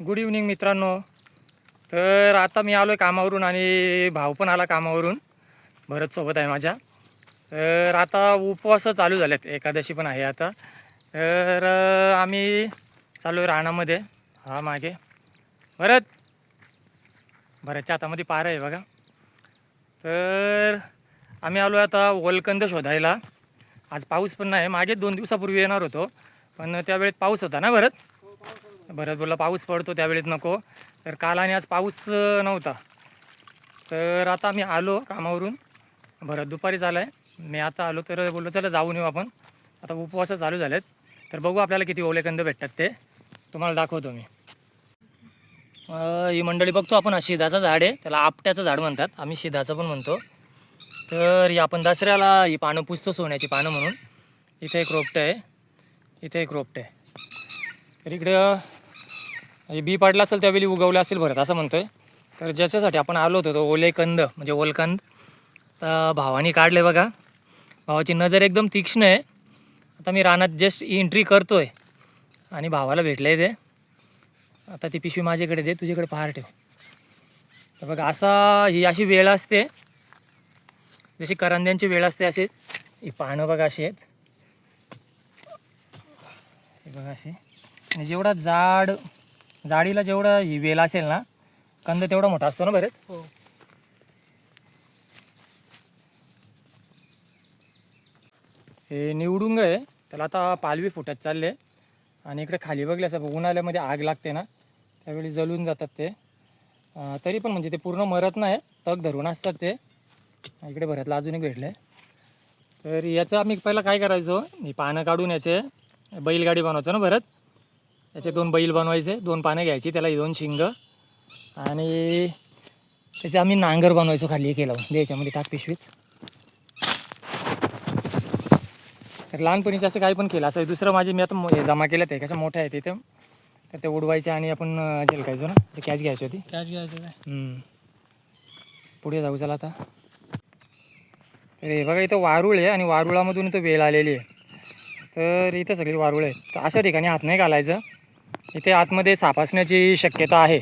Good evening मित्रांनो. तर आता मी आलो आहे कामावरून आणि भाऊ पण आला कामावरून, भरत सोबत आहे माझ्या. तर आता उपवास चालू झालेत, एकादशी पण आहे आता. तर आम्ही चालू आहे रानामध्ये. हा मागे भरतच्या हातामध्ये पार आहे बघा. तर आम्ही आलो आता वलकंद शोधायला. आज पाऊस पण नाही, मागे 2 दिवसापूर्वी येणार होतो पण त्यावेळेत पाऊस होता ना भरत. भरत बोलला पाऊस पडतो त्यावेळेत नको. तर काल आणि आज पाऊस नव्हता. तर आता आम्ही आलो कामावरून, भरत दुपारीच आला आहे, मी आता आलो. तर बोललो चला जाऊन येऊ आपण. आता उपवास चालू झालेत, तर बघू आपल्याला किती ओलेकंद भेटतात ते तुम्हाला दाखवतो मी. ही मंडळी बघतो आपण, हा शिधाचं झाड आहे, त्याला आपट्याचं झाड म्हणतात, आम्ही शिधाचं पण म्हणतो. तर ही आपण दसऱ्याला ही पानं पुसतो, सोन्याची पानं म्हणून. इथे एक रोपटं आहे, इथे एक रोपटं आहे. तर इकडं हे बी पडला असेल त्यावेळी उगवले असतील भरत असं म्हणतोय. तर ज्याच्यासाठी आपण आलो होतो तो ओलेकंद म्हणजे ओलकंद, तर भावानी काढले बघा. भावाची नजर एकदम तीक्ष्ण आहे. आता मी रानात जस्ट एंट्री करतोय आणि भावाला भेटलं ते. आता ती पिशवी माझ्याकडे दे, तुझ्याकडे पहार ठेव. तर बघा ही अशी वेळ असते, जशी करंद्यांची वेळ असते असे. ही पानं बघा अशी आहेत, हे बघा असे. आणि जेवढा जाडीला जेवढं ही वेल असेल ना, कंद तेवढा मोठा असतो ना बरेच. हो. हे निवडुंग आहे, त्याला आता पालवी फुटत चालले. आणि इकडे खाली बघले असं उन्हाळ्यामध्ये आग लागते ना, त्यावेळी जळून जातात ते. तरी पण म्हणजे ते पूर्ण मरत नाही, तग धरून असतात ते. इकडे भरतला अजून एक भेटले. तर याचं आम्ही पहिला काय करायचो, ही पानं काढून याचे बैलगाडी बनवायचं ना भरत. याचे 2 बैल बनवायचे, 2 पानं घ्यायची, त्याला 2 शिंग आणि त्याचे आम्ही नांगर बनवायचो खाली केलं द्यायच्यामध्ये टाक पिशवीत. तर लहानपणीचे असे काही पण केलं असं. दुसरं माझे मी आता जमा केलं ते कशा मोठ्या आहेत तिथे, तर ते उडवायचे आणि आपण झेलकायचो ना, ते कॅच घ्यायची होती. कॅच घ्यायचं काय? पुढे जाऊ चला आता. तर हे बघा इथं वारुळ आहे आणि वारुळामधून इथं वेल आलेली आहे. तर इथं सगळी वारुळ आहे, तर अशा ठिकाणी हात नाही घालायचं. इथे आतमध्ये साप असण्याची शक्यता आहे.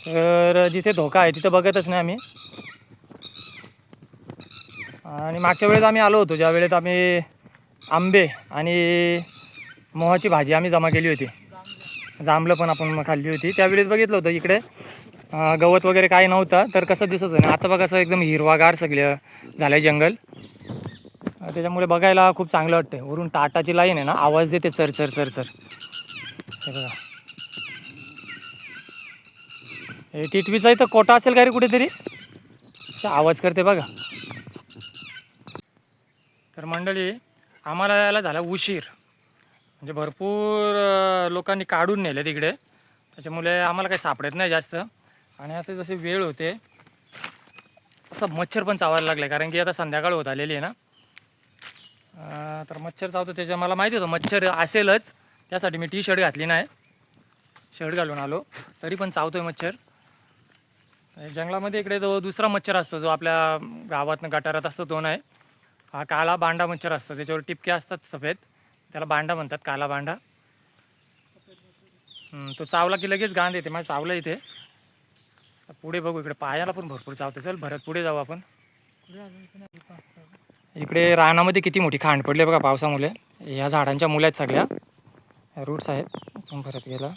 तर जिथे धोका आहे तिथं बघतच नाही आम्ही. आणि मागच्या वेळेस आम्ही आलो होतो, ज्या वेळेत आम्ही आंबे आणि मोहाची भाजी आम्ही जमा केली होती, जांभळं पण आपण खाल्ली होती. त्यावेळेस बघितलं होतं इकडे गवत वगैरे काही नव्हतं, तर कसं दिसत होतं. आता बघा असं एकदम हिरवागार सगळं झालं आहे जंगल. त्याच्यामुळे बघायला खूप चांगलं वाटतं. वरून टाटाची लाईन आहे ना, आवाज देते चर चर चर चर. हे बघा, हे टिटवीचा इथं कोटा असेल का रे कुठेतरी, आवाज करते बघा. तर मंडळी, आम्हाला यायला झाला उशीर, म्हणजे भरपूर लोकांनी काढून नेले तिकडे, त्याच्यामुळे आम्हाला काही सापडत नाही जास्त. आणि असं जसे वेळ होते असं मच्छर पण चावायला लागले, कारण की आता संध्याकाळ होत आलेली आहे ना. तर मच्छर चावतो, त्याच्या मला माहिती होतं मच्छर असेलच, त्यासाठी मी टी-शर्ट घातली नाही, शर्ट घालून आलो. तरी पण चावतोय मच्छर. जंगलामध्ये इकडे जो दुसरा मच्छर असतो, जो आपल्या गावातनं गटारात असतो तो नाही, हा काळा बांडा मच्छर असतो, त्याच्यावर टिपके असतात सफेद, त्याला बांडा म्हणतात, काला बांडा. तो चावला की लगेच गांध येते. मला चावलं इथे. पुढे बघू, इकडे पायाला पण भरपूर चावते. चल भरत पुढे जाऊ आपण. इकडे रानामध्ये किती मोठी खांड पडली बघा पावसामुळे. ह्या झाडांच्या मुल्या आहेत सगळ्या, रूट्स आहेत. भरत गेला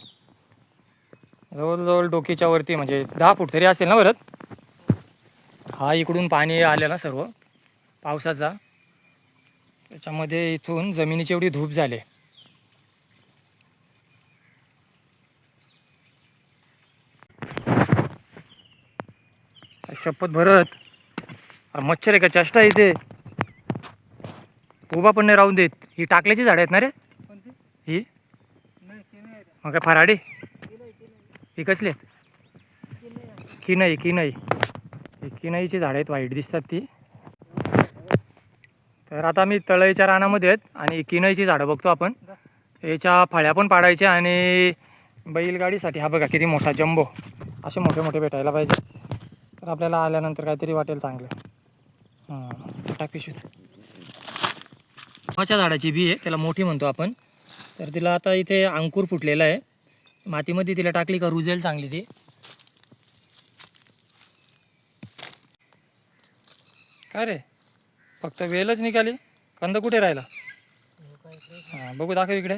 जवळजवळ डोकीच्या वरती, म्हणजे 10 फूट तरी असेल ना भरत. हा इकडून पाणी आले ना सर्व पावसाचा, त्याच्यामध्ये इथून जमिनीची एवढी धूप झाली. शपथ भरत, मच्छर आहे का चेष्टा इथे, उभा पण नाही राहून देत. ही टाकल्याची झाडं आहेत ना रे, ही मग काय फराडी, ही कसली आहेत? किनई किनईची झाडं आहेत, वाईट दिसतात ती. तर आता मी तळईच्या रानामध्ये आहेत आणि किनईची झाडं बघतो आपण. याच्या फळ्या पण पाडायच्या आणि बैलगाडीसाठी हा बघा किती मोठा जंबो, असे मोठे मोठे भेटायला पाहिजे, तर आपल्याला आल्यानंतर काहीतरी वाटेल चांगलं. टाक पिशवीत. झाडाची बी आहे, त्याला मोठी म्हणतो आपण. तर तिला आता इथे अंकुर फुटलेला आहे, मातीमध्ये तिला टाकली का रुजेल चांगली ती. काय रे फक्त वेलच निघाली, कंद कुठे राहिला? हां बघू, दाखव इकडे.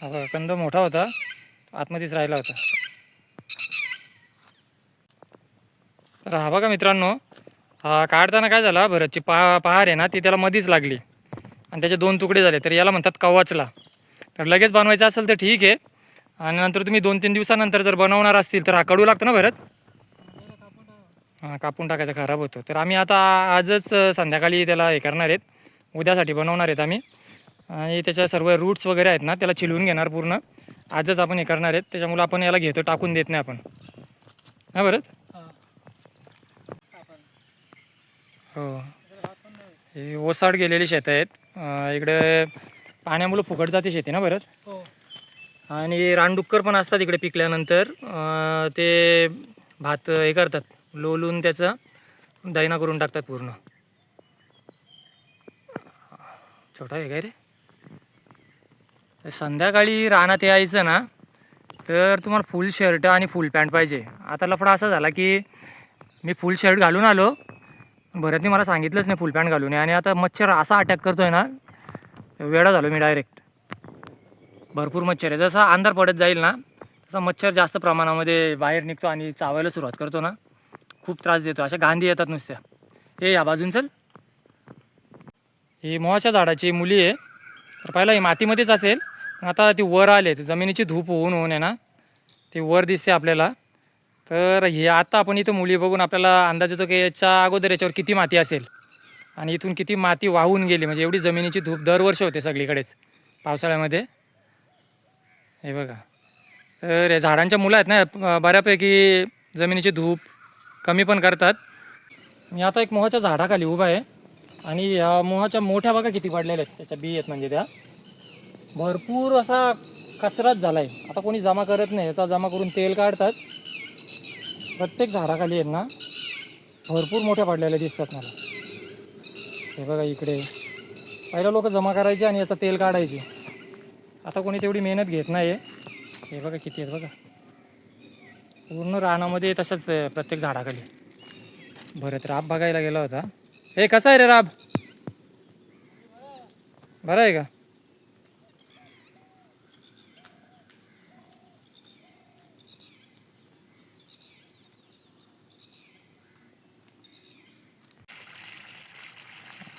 हा बघा, कंद मोठा होता, आतमध्येच राहिला होता. तर हा बघा मित्रांनो, हा काढताना काय झाला, भरतची पहार आहे ना ती त्याला मधीच लागली आणि त्याचे 2 तुकडे झाले. तर याला म्हणतात कवचला. तर लगेच बनवायचं असेल तर ठीक आहे, आणि नंतर तुम्ही 2-3 दिवसानंतर जर बनवणार असतील तर हा कडू लागतो ना भरत. हां कापून टाकायचा, खराब होतो. तर आम्ही आता आजच संध्याकाळी त्याला हे करणार आहेत, उद्यासाठी बनवणार आहेत आम्ही. आणि त्याच्या सर्व रूट्स वगैरे आहेत ना त्याला चिलवून घेणार पूर्ण. आजच आपण हे करणार आहेत, त्याच्यामुळे आपण याला घेतो, टाकून देत नाही आपण. हां भरत. हो, ही ओसाड गेलेली शेतं आहेत. इकडे पाण्यामुळे फुकट जाते शेती ना भरत. आणि रानडुक्कर पण असतात इकडे पिकल्यानंतर. ते भात हे करतात, लोलून त्याचा दैना करून टाकतात पूर्ण. छोटा आहे काय रे. संध्याकाळी रानात यायचं ना तर तुम्हाला फुल शर्ट आणि फुल पॅन्ट पाहिजे. आता लफडा असा झाला की मी फुल शर्ट घालून आलो, भरतने मला सांगितलंच नाही फुल पॅन्ट घालून आहे. आणि आता मच्छर असा अटॅक करतोय ना, वेडा झालो मी डायरेक्ट. भरपूर मच्छर आहे. जसा अंधार पडत जाईल ना तसा मच्छर जास्त प्रमाणामध्ये बाहेर निघतो आणि चावायला सुरुवात करतो ना, खूप त्रास देतो. अशा गांधी येतात नुसत्या. हे या बाजून चल. ही मोहाच्या झाडाची मुली आहे. तर पहिला ही मातीमध्येच असेल, पण आता ती वर आले, जमिनीची धूप होऊन आहे ना ती वर दिसते आपल्याला. तर हे आता आपण इथं मुली बघून आपल्याला अंदाज येतो की याच्या अगोदर याच्यावर किती माती असेल आणि इथून किती माती वाहून गेली. म्हणजे एवढी जमिनीची धूप दरवर्षी होते सगळीकडेच पावसाळ्यामध्ये. हे बघा, तर या झाडांच्या मुलं आहेत ना बऱ्यापैकी जमिनीची धूप कमी पण करतात. मी आता एक मोहाच्या झाडाखाली उभा आहे आणि या मोहाच्या मोठ्या बघा किती पडलेल्या आहेत, त्याच्या बी आहेत म्हणजे त्या. भरपूर असा कचराच झाला आहे. आता कोणी जमा करत नाही, याचा जमा करून तेल काढतात. प्रत्येक झाडाखाली आहेत ना भरपूर मोठ्या पडलेल्या दिसतात मला. हे बघा इकडे पहिला लोक जमा करायचे आणि याचं तेल काढायचे. आता कोणी तेवढी मेहनत घेत नाही आहे. हे बघा किती आहेत बघा, पूर्ण रानामध्ये तसंच प्रत्येक झाडाखाली. भरत राब बघायला गेला होता. हे कसा आहे रे राब, बरं आहे का?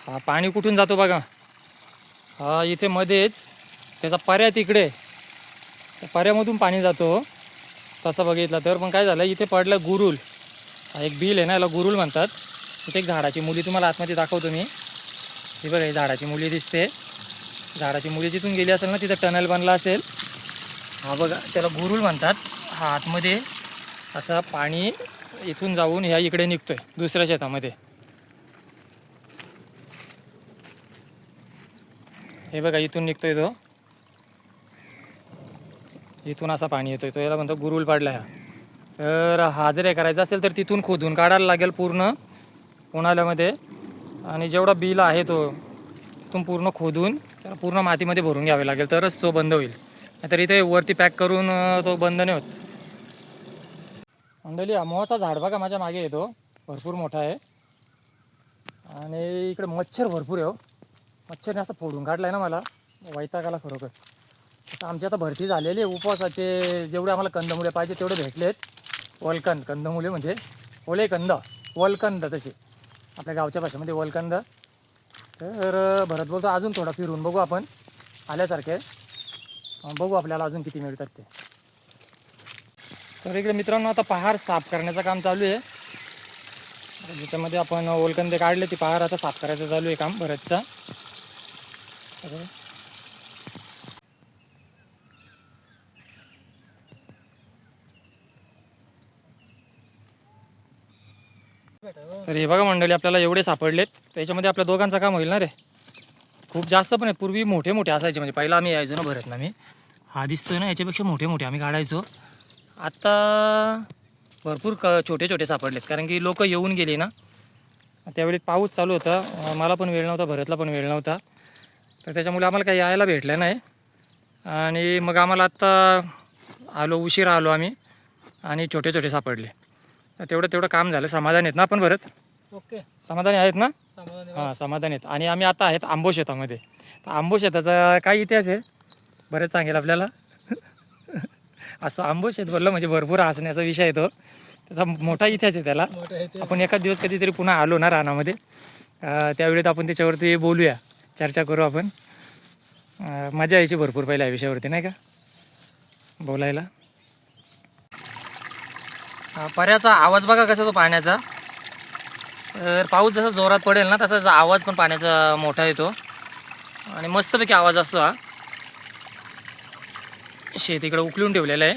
हा पाणी कुठून जातो बघा, हा इथे मध्येच त्याचा पर्या तिकडे, त्या पर्यामधून पाणी जातो तसं बघितलं तर. पण काय झालं इथे पडलं गुरुल, हा एक बिल आहे ना, याला गुरुल म्हणतात. इथे एक झाडाची मुली तुम्हाला आतमध्ये दाखवतो मी. ही बघा, ही झाडाची मुली दिसते. झाडाची मुली जिथून गेली असेल ना तिथं टनल बनला असेल. हा बघा, त्याला गुरुल म्हणतात. हा आतमध्ये असं पाणी इथून जाऊन ह्या इकडे निघतोय दुसऱ्या शेतामध्ये. हे बघा इथून निघतोय तो, इथून असा पाणी येतोय तो, याला म्हणतो गुरुल पाडला ह्या. तर हा जर हे करायचा असेल तर तिथून खोदून काढायला लागेल पूर्ण उन्हाळ्यामध्ये. आणि जेवढा बिल आहे तो तिथून पूर्ण खोदून त्याला पूर्ण मातीमध्ये भरून घ्यावे लागेल, तरच तो बंद होईल. नाहीतर इथे वरती पॅक करून तो बंद नाही होत. मंडळी, मोहाचा झाड बघा माझ्या मागे येतो, भरपूर मोठा आहे. आणि इकडे मच्छर भरपूर आहे हो. मच्छरने असं फोडून काढलं आहे ना, मला वैताग आला खरोखर. आता आमची आता भरती झालेली आहे उपवासाचे. जेवढे आम्हाला कंदमुळे पाहिजे तेवढे भेटलेत. वलकंद, कंदमुळे म्हणजे ओले कंद, वलकंद तसे आपल्या गावच्या भाषेमध्ये वलकंद. तर भरत बोलतो अजून थोडा फिरून बघू आपण आल्यासारखे, बघू आपल्याला अजून किती मिळतात ते. तर इकडे मित्रांनो आता पहार साफ करण्याचं काम चालू आहे. ज्याच्यामध्ये आपण ओलकंदे काढले, ती पहार आता साफ करायचं चालू आहे काम भरतचा. तर हे बघा मंडळी, आपल्याला एवढे सापडलेत, त्याच्यामध्ये आपल्या दोघांचं काम होईल ना रे. खूप जास्त पण आहे. पूर्वी मोठे मोठे असायचे, म्हणजे पहिला आम्ही यायचो ना भरत ना, मी हा दिसतोय ना याच्यापेक्षा मोठे मोठे आम्ही काढायचो. आता भरपूर छोटे छोटे सापडलेत, कारण की लोक येऊन गेले ना. त्यावेळी पाऊस चालू होता, मला पण वेळ नव्हता, भरतला पण वेळ नव्हता. तर त्याच्यामुळे आम्हाला काही यायला भेटलं नाही. आणि मग आम्हाला आत्ता आलो उशीरा आलो आम्ही आणि छोटे छोटे सापडले. तेवढं काम झालं. समाधान आहेत ना आपण परत? ओके, समाधानी आहेत ना? समाधान हां समाधान आहेत. आणि आम्ही आता आहेत आंबो शेतामध्ये. तर आंबो शेताचा काय इतिहास आहे बरेच सांगेल आपल्याला. असं आंबो शेत बोललं म्हणजे भरपूर हसण्याचा विषय आहे तो. त्याचा मोठा इतिहास आहे त्याला. मोठं आहे ते. आपण एखाद दिवस कधीतरी पुन्हा आलो ना रानामध्ये त्यावेळेत आपण त्याच्यावरती बोलूया, चर्चा करू आपण. मजा यायची भरपूर पहिल्या विषयावरती नाही का बोलायला. पर्याचा आवाज बघा कसा तो पाण्याचा. तर पाऊस जसा जोरात पडेल ना तसा आवाज पण पाण्याचा मोठा येतो आणि मस्तपैकी आवाज असतो हा. शेत इकडं उकलून ठेवलेलं आहे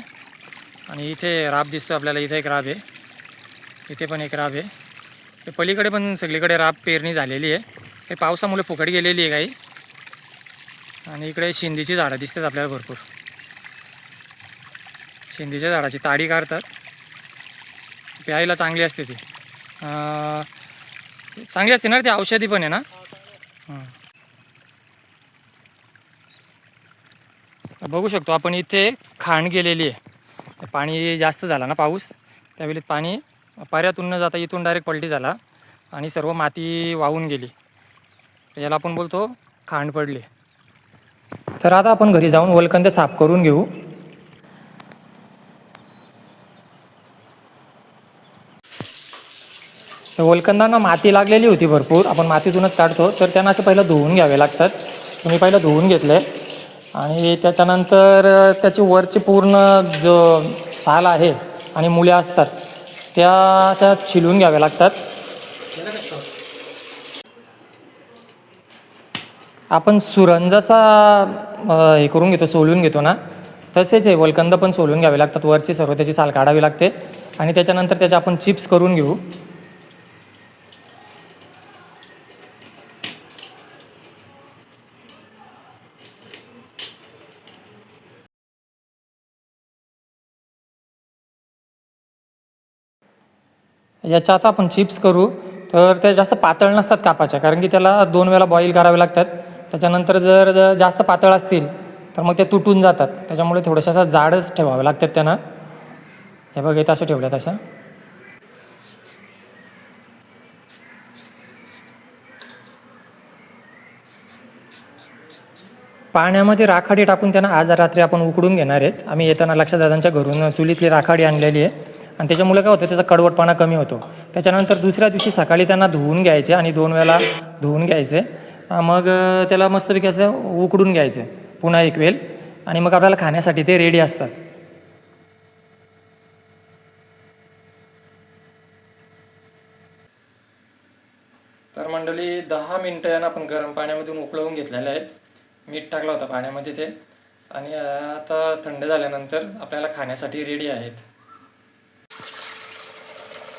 आणि इथे राब दिसतो आपल्याला. इथे एक राब आहे, इथे पण एक राब आहे. ते पलीकडे पण सगळीकडे राब पेरणी झालेली आहे. ते पावसामुळे फुकट गेलेली आहे काही. आणि इकडे शिंदीची झाडं दिसतात आपल्याला भरपूर. शिंदीच्या झाडाची ताडी काढतात, प्यायला चांगली असते ती. चांगली असते ना ती, औषधी पण आहे ना. बघू शकतो आपण इथे खाण गेलेली आहे. पाणी जास्त झाला ना पाऊस, त्यावेळी पाणी पाऱ्यातून न जाता इथून डायरेक्ट पलटी झाला आणि सर्व माती वाहून गेली. याला आपण बोलतो खांड पडली. तर आता आपण घरी जाऊन वलकंद साफ करून घेऊ. वलकंदांना माती लागलेली होती भरपूर, आपण मातीतूनच काढतो. तर त्यांना असं पहिलं धुवून घ्यावे लागतात. मी पहिलं धुवून घेतले आणि त्याच्यानंतर त्याची वरची पूर्ण जो साल आहे आणि मुल्या असतात त्या अशा छिलून घ्याव्या लागतात. आपण सुरण जसा हे करून घेतो, सोलून घेतो ना, तसेच आहे वलकंद पण सोलून घ्यावे लागतात. वरची सर्व त्याची साल काढावी लागते आणि त्याच्यानंतर त्याचे आपण चिप्स करून घेऊ. याच्या आता आपण चिप्स करू. तर त्या जास्त पातळ नसतात कापाच्या, कारण की त्याला 2 वेळा बॉईल करावे लागतात. त्याच्यानंतर जर जास्त पातळ असतील तर मग ते तुटून जातात. त्याच्यामुळे थोडंसं असं जाडच ठेवावे लागतात त्यांना. हे बघ येतं असं ठेवलं तसं. पाण्यामध्ये राखाडी टाकून त्यांना आज रात्री आपण उकडून घेणार आहेत. आम्ही येताना लक्षदादांच्या घरून चुलीतली राखाडी आणलेली आहे आणि त्याच्यामुळे काय होतं, त्याचा कडवटपणा कमी होतो. त्याच्यानंतर दुसऱ्या दिवशी सकाळी त्यांना धुवून घ्यायचे आणि 2 वेळा धुवून घ्यायचे. मग त्याला मस्तपैकी असं उकडून घ्यायचं पुन्हा एक वेळ आणि मग आपल्याला खाण्यासाठी ते रेडी असतात. तर मंडळी 10 मिनटं यांना आपण गरम पाण्यामधून उकळवून घेतलेले आहेत. मीठ टाकलं होतं पाण्यामध्ये ते, आणि आता थंड झाल्यानंतर आपल्याला खाण्यासाठी रेडी आहेत.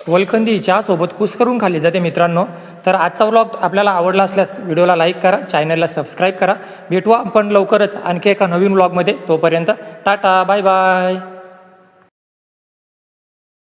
वलकंदी चहासोबत कुस्करून खाल्ली जाते मित्रांनो. तर आजचा व्लॉग आपल्याला आवडला असल्यास व्हिडिओला लाईक करा, चॅनलला सबस्क्राईब करा. भेटू आपण लवकरच आणखी एका नवीन व्लॉगमध्ये. तोपर्यंत टाटा, बाय बाय.